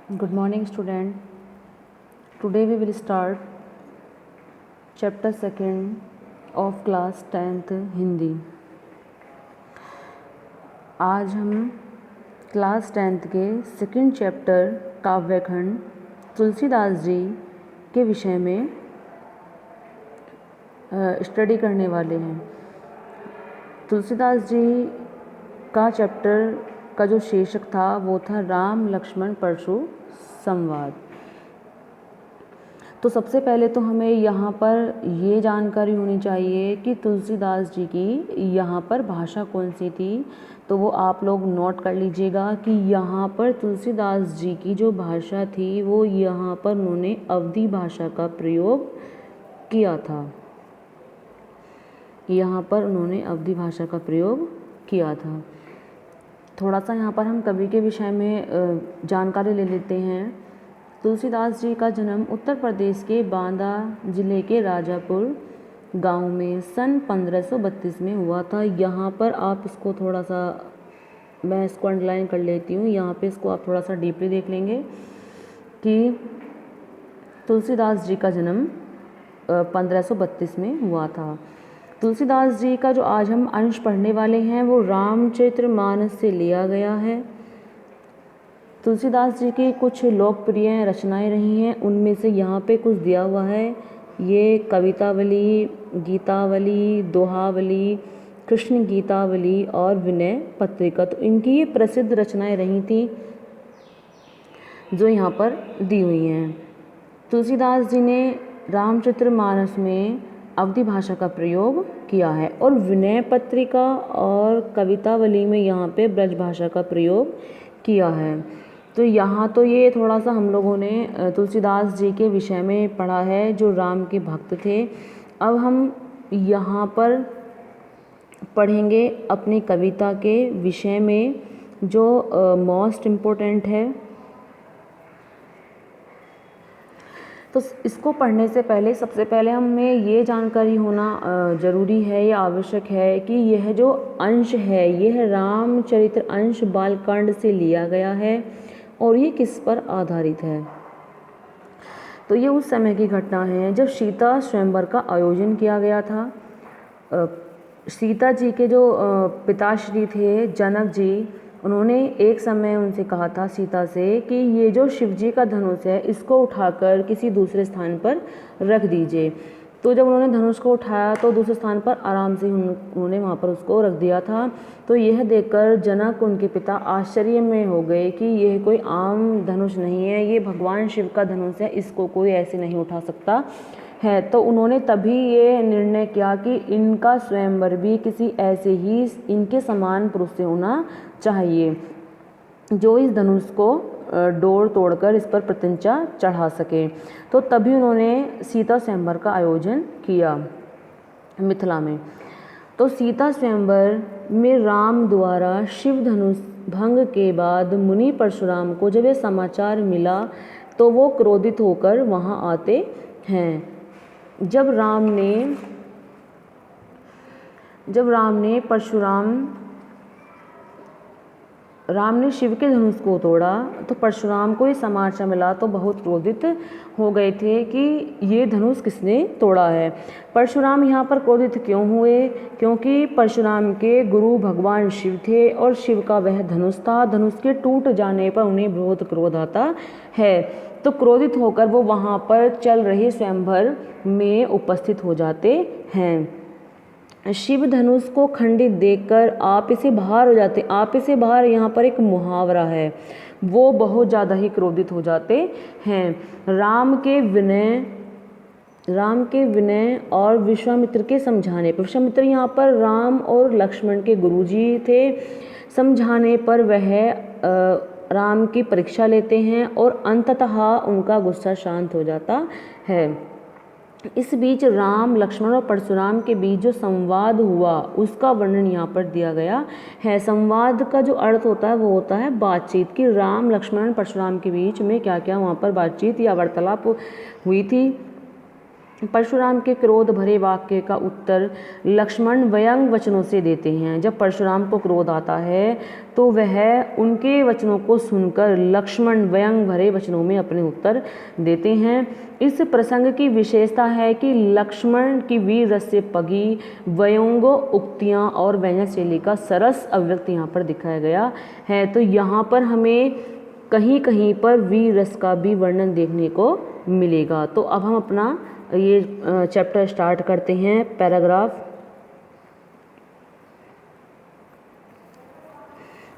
Good morning, student. Today we will start chapter 2nd of class 10th Hindi. आज हम class 10th के second chapter काव्यखंड Tulsidas ji के विषय में स्टडी करने वाले हैं। तुलसीदास जी का चैप्टर का जो शीर्षक था वो था राम लक्ष्मण परशु संवाद। तो सबसे पहले तो हमें यहाँ पर ये जानकारी होनी चाहिए कि तुलसीदास जी की यहाँ पर भाषा कौन सी थी। तो वो आप लोग नोट कर लीजिएगा कि यहाँ पर तुलसीदास जी की जो भाषा थी वो यहाँ पर उन्होंने अवधी भाषा का प्रयोग किया था। यहाँ पर उन्होंने अवधी भाषा का प्रयोग किया था। थोड़ा सा यहाँ पर हम कवि के विषय में जानकारी ले लेते हैं। तुलसीदास जी का जन्म उत्तर प्रदेश के बांदा जिले के राजापुर गांव में सन 1532 में हुआ था। यहाँ पर आप इसको थोड़ा सा, मैं इसको अंडरलाइन कर लेती हूँ, यहाँ पे इसको आप थोड़ा सा डीपली देख लेंगे कि तुलसीदास जी का जन्म 1532 में हुआ था। तुलसीदास जी का जो आज हम अंश पढ़ने वाले हैं वो रामचरितमानस से लिया गया है। तुलसीदास जी की कुछ लोकप्रिय रचनाएं रही हैं, उनमें से यहाँ पे कुछ दिया हुआ है। ये कवितावली, गीतावली, दोहावली, कृष्ण गीतावली और विनय पत्रिका, तो इनकी ये प्रसिद्ध रचनाएं रही थी जो यहाँ पर दी हुई हैं। तुलसीदास जी ने रामचरितमानस में अवधी भाषा का प्रयोग किया है और विनय पत्रिका और कवितावली में यहाँ पे ब्रज भाषा का प्रयोग किया है। तो यहाँ तो ये थोड़ा सा हम लोगों ने तुलसीदास जी के विषय में पढ़ा है जो राम के भक्त थे। अब हम यहाँ पर पढ़ेंगे अपनी कविता के विषय में जो मोस्ट इम्पोर्टेंट है। तो इसको पढ़ने से पहले सबसे पहले हमें ये जानकारी होना ज़रूरी है या आवश्यक है कि यह जो अंश है यह रामचरित अंश बालकांड से लिया गया है और ये किस पर आधारित है। तो ये उस समय की घटना है जब सीता स्वयंवर का आयोजन किया गया था। सीता जी के जो पिताश्री थे जनक जी, उन्होंने एक समय उनसे कहा था सीता से कि ये जो शिव जी का धनुष है इसको उठाकर किसी दूसरे स्थान पर रख दीजिए। तो जब उन्होंने धनुष को उठाया तो दूसरे स्थान पर आराम से उन्होंने वहाँ पर उसको रख दिया था। तो यह देखकर जनक उनके पिता आश्चर्य में हो गए कि यह कोई आम धनुष नहीं है, ये भगवान शिव का धनुष है, इसको कोई ऐसे नहीं उठा सकता है। तो उन्होंने तभी ये निर्णय किया कि इनका स्वयंवर भी किसी ऐसे ही इनके समान पुरुष से होना चाहिए जो इस धनुष को डोर तोड़कर इस पर प्रत्यंचा चढ़ा सके। तो तभी उन्होंने सीता स्वयंवर का आयोजन किया मिथिला में। तो सीता स्वयंवर में राम द्वारा शिव धनुष भंग के बाद मुनि परशुराम को जब ये समाचार मिला तो वो क्रोधित होकर वहाँ आते हैं। जब राम ने शिव के धनुष को तोड़ा तो परशुराम को ये समाचार मिला तो बहुत क्रोधित हो गए थे कि ये धनुष किसने तोड़ा है। परशुराम यहाँ पर क्रोधित क्यों हुए? क्योंकि परशुराम के गुरु भगवान शिव थे और शिव का वह धनुष था। धनुष के टूट जाने पर उन्हें बहुत क्रोध आता है। तो क्रोधित होकर वो वहाँ पर चल रहे स्वयंवर में उपस्थित हो जाते हैं। शिव धनुष को खंडित देखकर आप इसे बाहर हो जाते। आप इसे बाहर यहाँ पर एक मुहावरा है, वो बहुत ज़्यादा ही क्रोधित हो जाते हैं। राम के विनय और विश्वामित्र के समझाने पर, विश्वामित्र यहाँ पर राम और लक्ष्मण के गुरुजी थे, समझाने पर वह राम की परीक्षा लेते हैं और अंततः उनका गुस्सा शांत हो जाता है। इस बीच राम, लक्ष्मण और परशुराम के बीच जो संवाद हुआ उसका वर्णन यहाँ पर दिया गया है। संवाद का जो अर्थ होता है वो होता है बातचीत, कि राम, लक्ष्मण, परशुराम के बीच में क्या क्या वहाँ पर बातचीत या वार्तालाप हुई थी। परशुराम के क्रोध भरे वाक्य का उत्तर लक्ष्मण व्यंग वचनों से देते हैं। जब परशुराम को क्रोध आता है तो वह उनके वचनों को सुनकर लक्ष्मण व्यंग भरे वचनों में अपने उत्तर देते हैं। इस प्रसंग की विशेषता है कि लक्ष्मण की वीर रस से पगी व्यंग्य उक्तियाँ और व्यंजन शैली का सरस अभिव्यक्ति यहाँ पर दिखाया गया है। तो यहाँ पर हमें कहीं कहीं पर वीर रस का भी वर्णन देखने को मिलेगा। तो अब हम अपना ये चैप्टर स्टार्ट करते हैं। पैराग्राफ,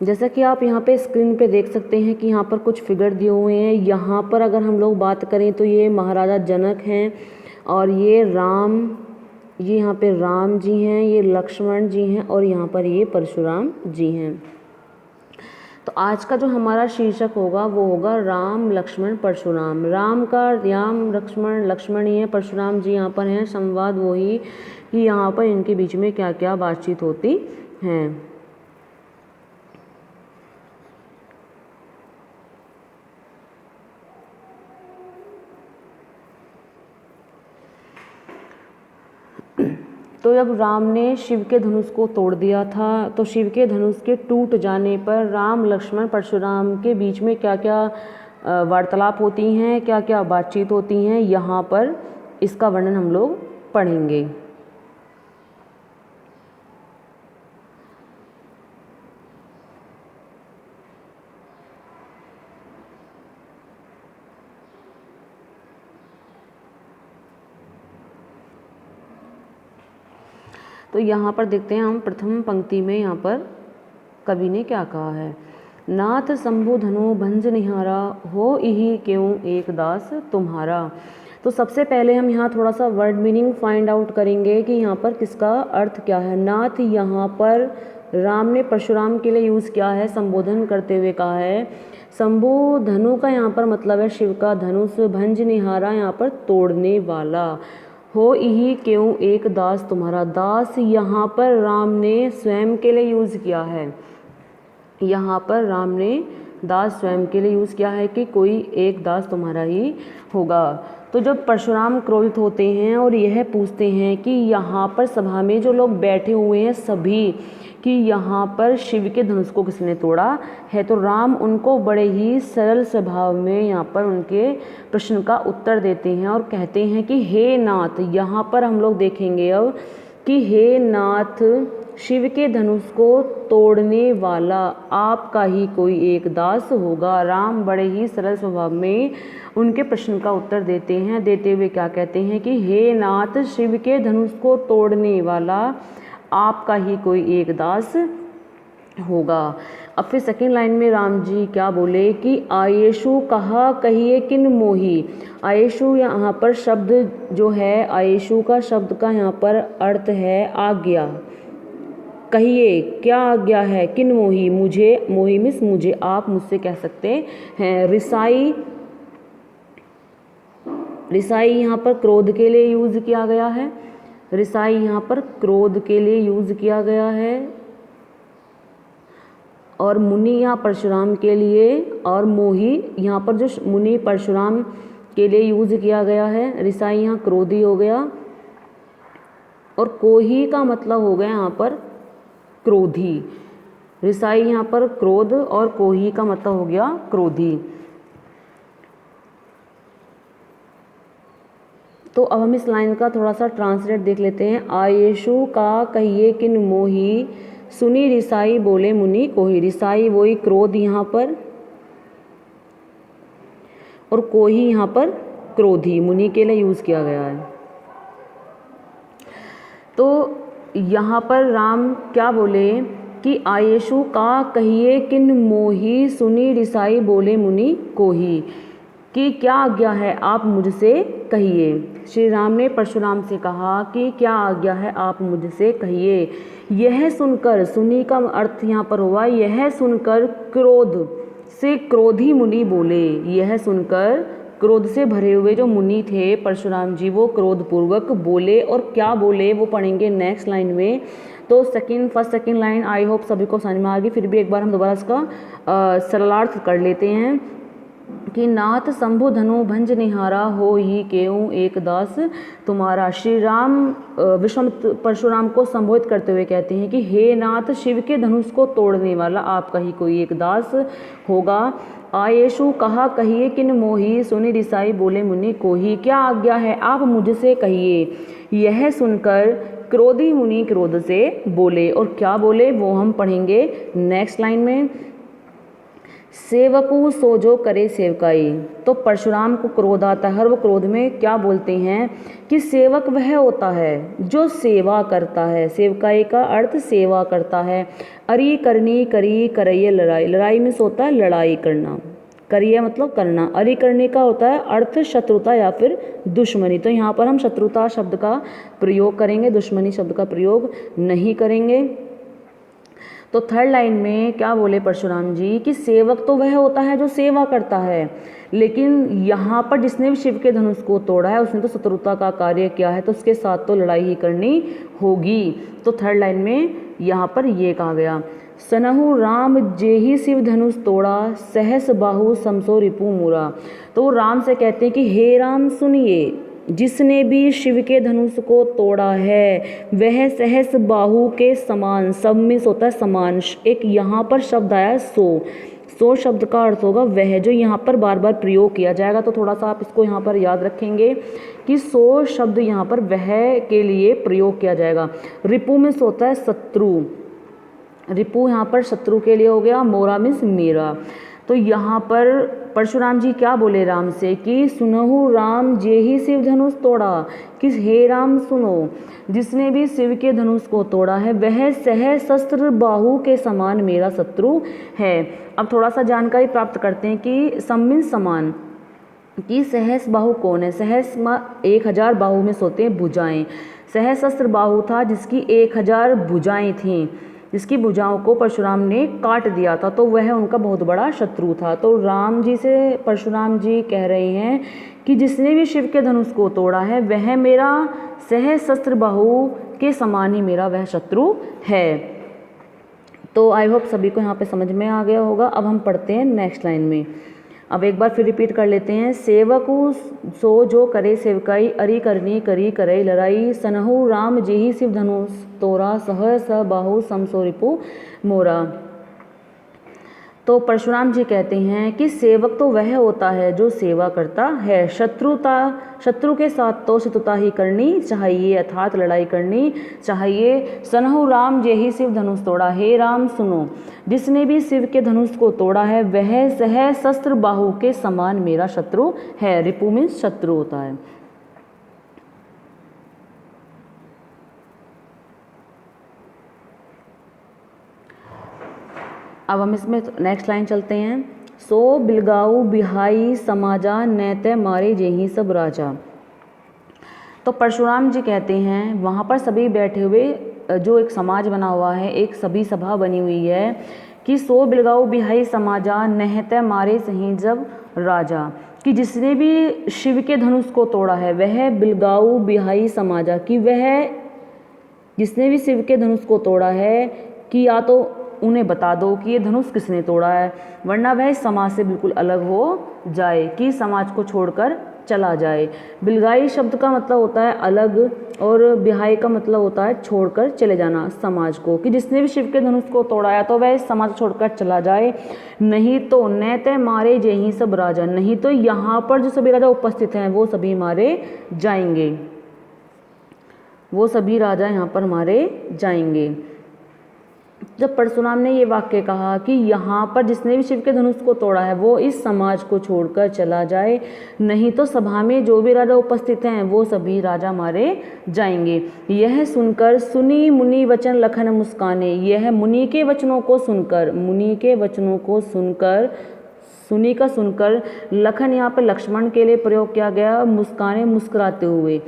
जैसा कि आप यहाँ पे स्क्रीन पे देख सकते हैं कि यहाँ पर कुछ फिगर दिए हुए हैं। यहाँ पर अगर हम लोग बात करें तो ये महाराजा जनक हैं और ये राम, ये यहाँ पे राम जी हैं, ये लक्ष्मण जी हैं और यहाँ पर ये परशुराम जी हैं। तो आज का जो हमारा शीर्षक होगा वो होगा राम लक्ष्मण परशुराम। राम का राम, लक्ष्मण लक्ष्मण ही है, परशुराम जी यहाँ पर हैं। संवाद वही कि यहाँ पर इनके बीच में क्या क्या बातचीत होती है। तो जब राम ने शिव के धनुष को तोड़ दिया था तो शिव के धनुष के टूट जाने पर राम लक्ष्मण परशुराम के बीच में क्या क्या वार्तालाप होती हैं, क्या क्या बातचीत होती हैं, यहाँ पर इसका वर्णन हम लोग पढ़ेंगे। तो यहाँ पर देखते हैं हम प्रथम पंक्ति में यहाँ पर कवि ने क्या कहा है। नाथ शंभु धनु भंज निहारा, हो इही क्यों एक दास तुम्हारा। तो सबसे पहले हम यहाँ थोड़ा सा वर्ड मीनिंग फाइंड आउट करेंगे कि यहाँ पर किसका अर्थ क्या है। नाथ यहाँ पर राम ने परशुराम के लिए यूज़ किया है, संबोधन करते हुए कहा है। शंभु धनु का यहाँ पर मतलब है शिव का धनुष, भंज निहारा यहाँ पर तोड़ने वाला, हो इही क्यों एक दास तुम्हारा। दास यहाँ पर राम ने स्वयं के लिए यूज़ किया है। यहाँ पर राम ने दास स्वयं के लिए यूज़ किया है कि कोई एक दास तुम्हारा ही होगा। तो जब परशुराम क्रोधित होते हैं और यह पूछते हैं कि यहाँ पर सभा में जो लोग बैठे हुए हैं सभी, कि यहाँ पर शिव के धनुष को किसने तोड़ा है, तो राम उनको बड़े ही सरल स्वभाव में यहाँ पर उनके प्रश्न का उत्तर देते हैं और कहते हैं कि हे नाथ। यहाँ पर हम लोग देखेंगे अब कि हे नाथ, शिव के धनुष को तोड़ने वाला आपका ही कोई एक दास होगा। राम बड़े ही सरल स्वभाव में उनके प्रश्न का उत्तर देते हैं, देते हुए क्या कहते हैं कि हे नाथ, शिव के धनुष को तोड़ने वाला आपका ही कोई एक दास होगा। अब फिर सेकेंड लाइन में राम जी क्या बोले कि आयेशु कहा कहिए किन मोही। आयेशु यहाँ पर शब्द जो है, आयेशु का शब्द का यहाँ पर अर्थ है आज्ञा। कहिए क्या आज्ञा है, किन मोही, मुझे, मोही मिस मुझे, आप मुझसे कह सकते हैं। रिसाई, रिसाई यहाँ पर क्रोध के लिए यूज़ किया गया है। रिसाई यहाँ पर क्रोध के लिए यूज़ किया गया है। और मुनि यहाँ परशुराम के लिए, और मोही यहाँ पर जो मुनि परशुराम के लिए यूज़ किया गया है। रिसाई यहाँ क्रोधी हो गया और कोही का मतलब हो गया यहाँ पर क्रोधी। रिसाई यहाँ पर क्रोध और कोही का मतलब हो गया क्रोधी। तो अब हम इस लाइन का थोड़ा सा ट्रांसलेट देख लेते हैं। आयेशु का कहिए किन मोही, सुनी रिसाई बोले मुनि कोही। रिसाई वही क्रोध यहाँ पर, और कोही यहाँ पर क्रोधी, मुनि के लिए यूज़ किया गया है। तो यहाँ पर राम क्या बोले कि आयेशु का कहिए किन मोही, सुनी रिसाई बोले मुनि कोही, कि क्या आज्ञा है आप मुझसे कहिए। श्री राम ने परशुराम से कहा कि क्या आज्ञा है आप मुझसे कहिए। यह सुनकर, सुनी का अर्थ यहाँ पर हुआ यह सुनकर, क्रोध से क्रोधी मुनि बोले। यह सुनकर क्रोध से भरे हुए जो मुनि थे परशुराम जी, वो क्रोधपूर्वक बोले। और क्या बोले वो पढ़ेंगे नेक्स्ट लाइन में। तो first second line I hope सभी को समझ में आ गई। फिर भी एक बार हम दोबारा इसका सरलार्थ कर लेते हैं। कि नाथ शंभु धनु भंज निहारा हो ही केऊँ एक दास तुम्हारा। श्री राम विश्वामित्र परशुराम को संबोधित करते हुए कहते हैं कि हे नाथ, शिव के धनुष को तोड़ने वाला आपका ही कोई एक दास होगा। आयेशु कहा कहिए किन मोही, सुनि रिसाई बोले मुनि कोही। क्या आज्ञा है आप मुझसे कहिए। यह सुनकर क्रोधी मुनि क्रोध से बोले, और क्या बोले वो हम पढ़ेंगे नेक्स्ट लाइन में। सेवकु सो जो करे सेवकाई। तो परशुराम को क्रोध आता है और वो क्रोध में क्या बोलते हैं कि सेवक वह होता है जो सेवा करता है। सेवकाई का अर्थ सेवा करता है। अरी करनी करी करैये लड़ाई। लड़ाई में होता है लड़ाई करना, करिए मतलब करना। अरि करने का होता है अर्थ शत्रुता या फिर दुश्मनी। तो यहाँ पर हम शत्रुता शब्द का प्रयोग करेंगे, दुश्मनी शब्द का प्रयोग नहीं करेंगे। तो थर्ड लाइन में क्या बोले परशुराम जी कि सेवक तो वह होता है जो सेवा करता है, लेकिन यहाँ पर जिसने भी शिव के धनुष को तोड़ा है उसने तो शत्रुता का कार्य किया है, तो उसके साथ तो लड़ाई ही करनी होगी। तो थर्ड लाइन में यहाँ पर ये कहा गया, सनहु राम जेहि शिव धनुष तोड़ा, सहस बाहु समसो रिपु मूरा। तो राम से कहते हैं कि हे राम सुनिए, जिसने भी शिव के धनुष को तोड़ा है वह सहस बाहु के समान, सब में होता है समान। एक यहाँ पर शब्द आया सो शब्द का अर्थ होगा वह, जो यहाँ पर बार बार प्रयोग किया जाएगा। तो थोड़ा सा आप इसको यहाँ पर याद रखेंगे कि सो शब्द यहाँ पर वह के लिए प्रयोग किया जाएगा। रिपु में होता है शत्रु, रिपु यहाँ पर शत्रु के लिए हो गया। मोरा मीन्स मेरा। तो यहाँ पर परशुराम जी क्या बोले राम से कि सुनहु राम जेहि शिव धनुष तोड़ा, कि हे राम सुनो, जिसने भी शिव के धनुष को तोड़ा है वह सह शस्त्र बाहु के समान मेरा शत्रु है। अब थोड़ा सा जानकारी प्राप्त करते हैं कि सम्मिन समान कि सहस बाहु कौन है। सहस 1000 बाहु में सोते हैं भुजाएं। सहस्त्र बाहु था जिसकी 1000 भुजाएं थीं, जिसकी भुजाओं को परशुराम ने काट दिया था, तो वह उनका बहुत बड़ा शत्रु था। तो राम जी से परशुराम जी कह रहे हैं कि जिसने भी शिव के धनुष को तोड़ा है वह मेरा सहस्त्र बाहु के समान ही मेरा वह शत्रु है। तो आई होप सभी को यहाँ पे समझ में आ गया होगा। अब हम पढ़ते हैं नेक्स्ट लाइन में। अब एक बार फिर रिपीट कर लेते हैं। सेवकु सो जो करे सेवकाई, अरि करनी करी करई लड़ाई, सनहु राम जेहि शिव धनुष तोरा, सहस बाहु समसो रिपु मोरा। तो परशुराम जी कहते हैं कि सेवक तो वह होता है जो सेवा करता है। शत्रु के साथ तो शत्रुता ही करनी चाहिए, अर्थात लड़ाई करनी चाहिए। सनहु राम जेहि शिव धनुष तोड़ा, हे राम सुनो, जिसने भी शिव के धनुष को तोड़ा है वह सह शस्त्र बाहु के समान मेरा शत्रु है। रिपु मीन्स शत्रु होता है। अब हम इसमें नेक्स्ट लाइन चलते हैं। सो बिलगाऊ बिहाई समाजा, नैते मारे जेहि सब राजा। तो परशुराम जी कहते हैं वहाँ पर सभी बैठे हुए जो एक समाज बना हुआ है, एक सभी सभा बनी हुई है कि सो बिलगाऊ बिहाई समाजा, नहते मारे सही जब राजा, कि जिसने भी शिव के धनुष को तोड़ा है वह बिलगाऊ बिहाई समाजा, कि वह जिसने भी शिव के धनुष को तोड़ा है कि या तो उन्हें बता दो कि ये धनुष किसने तोड़ा है, वरना वह समाज से बिल्कुल अलग हो जाए, कि समाज को छोड़कर चला जाए। बिलगाई शब्द का मतलब होता है अलग, और बिहाई का मतलब होता है छोड़कर चले जाना समाज को, कि जिसने भी शिव के धनुष को तोड़ाया तो वह समाज छोड़कर चला जाए। नहीं तो नैते मारे जेहि सब राजा, नहीं तो यहाँ पर जो सभी राजा उपस्थित हैं वो सभी मारे जाएंगे, वो सभी राजा यहाँ पर मारे जाएंगे। जब परशुराम ने ये वाक्य कहा कि यहाँ पर जिसने भी शिव के धनुष को तोड़ा है वो इस समाज को छोड़कर चला जाए, नहीं तो सभा में जो भी राजा उपस्थित हैं वो सभी राजा मारे जाएंगे। यह सुनकर सुनी मुनि वचन लखन मुस्काने, यह मुनि के वचनों को सुनकर, मुनि के वचनों को सुनकर, सुनी का सुनकर, लखन यहाँ पर लक्ष्मण के लिए प्रयोग किया गया, मुस्काने मुस्कुराते हुए।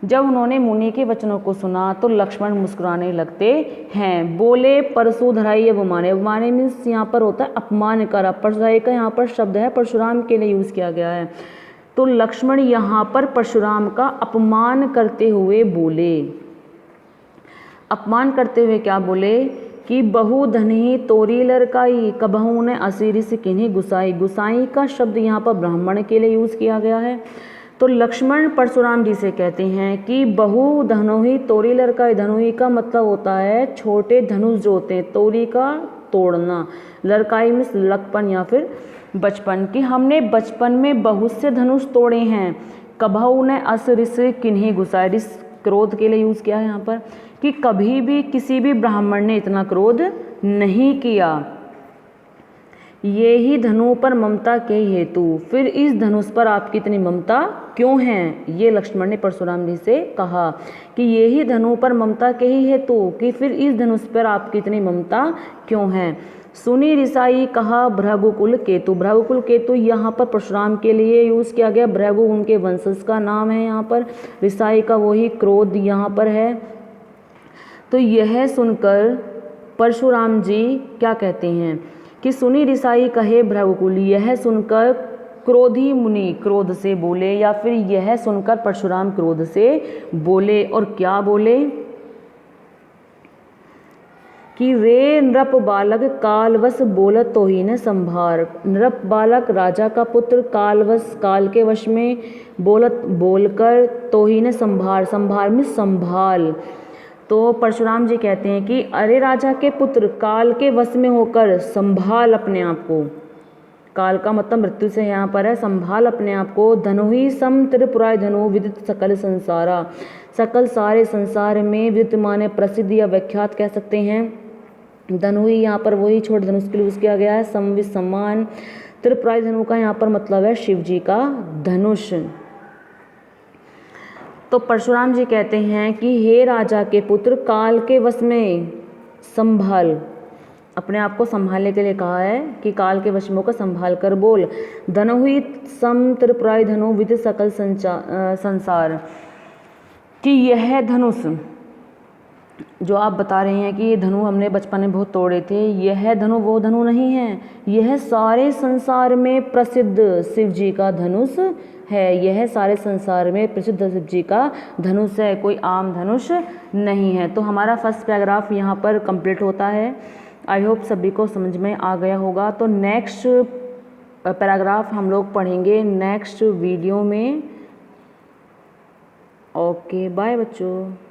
जब उन्होंने मुनि के वचनों को सुना तो लक्ष्मण मुस्कुराने लगते हैं। बोले परशु धराई अवमाने, अवमाने मीन्स यहाँ पर होता है अपमान करा, परशुराई का यहाँ पर शब्द है परशुराम के लिए यूज़ किया गया है। तो लक्ष्मण यहाँ पर परशुराम का अपमान करते हुए बोले। अपमान करते हुए क्या बोले कि बहु धनी तोरी लड़काई कबहू ने असीरिस किन्हीं गुसाई। गुसाई का शब्द यहाँ पर ब्राह्मण के लिए यूज़ किया गया है। तो लक्ष्मण परशुराम जी से कहते हैं कि बहु धनोही तोरी लड़काई। धनोही का मतलब होता है छोटे धनुष जो होते हैं, तोरी का तोड़ना, लड़काई मीन्स लड़कपन या फिर बचपन, कि हमने बचपन में बहुत से धनुष तोड़े हैं। कबहू ने अस रिस किन्हीं गुसाई, रिस क्रोध के लिए यूज़ किया है यहाँ पर, कि कभी भी किसी भी ब्राह्मण ने इतना क्रोध नहीं किया। ये ही धनु पर ममता के हेतु, फिर इस धनुष पर आपकी इतनी ममता क्यों है? ये लक्ष्मण ने परशुराम जी से कहा कि ये ही धनु पर ममता के ही हेतु, कि फिर इस धनुष पर आपकी इतनी ममता क्यों है? सुनी रिसाई कहा भृगुकुल केतु। भृगुकुल केतु यहाँ पर परशुराम के लिए यूज़ किया गया। भृगु उनके वंशज का नाम है यहाँ पर, रिसाई का वही क्रोध यहाँ पर है। तो यह सुनकर परशुराम जी क्या कहते हैं कि सुनी रिसाई कहे भृगुकुल, यह सुनकर क्रोधी मुनि क्रोध से बोले, या फिर यह सुनकर परशुराम क्रोध से बोले। और क्या बोले कि रे नृप बालक कालवश बोलत तो ही न संभार। नृप बालक राजा का पुत्र कालवश काल के वश में बोलत बोलकर तो ही न संभार, संभार में संभाल। तो परशुराम जी कहते हैं कि अरे राजा के पुत्र काल के वश में होकर संभाल अपने आप को। काल का मतलब मृत्यु से यहाँ पर है, संभाल अपने आप को। धनु ही सम त्रिपुराय धनु विदित सकल संसारा। सकल सारे संसार में विदित माने प्रसिद्ध या व्याख्यात कह सकते हैं। धनु ही यहाँ पर वही छोटे धनुष के लिए यूज़ किया गया है। समवित सम्मान। त्रिपुराय धनु का यहाँ पर मतलब है शिव जी का धनुष। तो परशुराम जी कहते हैं कि हे राजा के पुत्र काल के वश में संभाल, अपने आप को संभालने के लिए कहा है कि काल के वश में होकर संभाल कर बोल। धनु ही सम त्रिपुराय धनु विदित सकल संसार, कि यह धनुष जो आप बता रहे हैं कि ये धनु हमने बचपन में बहुत तोड़े थे, यह धनु वो धनु नहीं है, यह सारे संसार में प्रसिद्ध शिव जी का धनुष है। यह सारे संसार में प्रसिद्ध शिव जी का धनुष है, कोई आम धनुष नहीं है। तो हमारा फर्स्ट पैराग्राफ यहाँ पर कंप्लीट होता है। आई होप सभी को समझ में आ गया होगा। तो नेक्स्ट पैराग्राफ हम लोग पढ़ेंगे नेक्स्ट वीडियो में। ओके बाय बच्चों।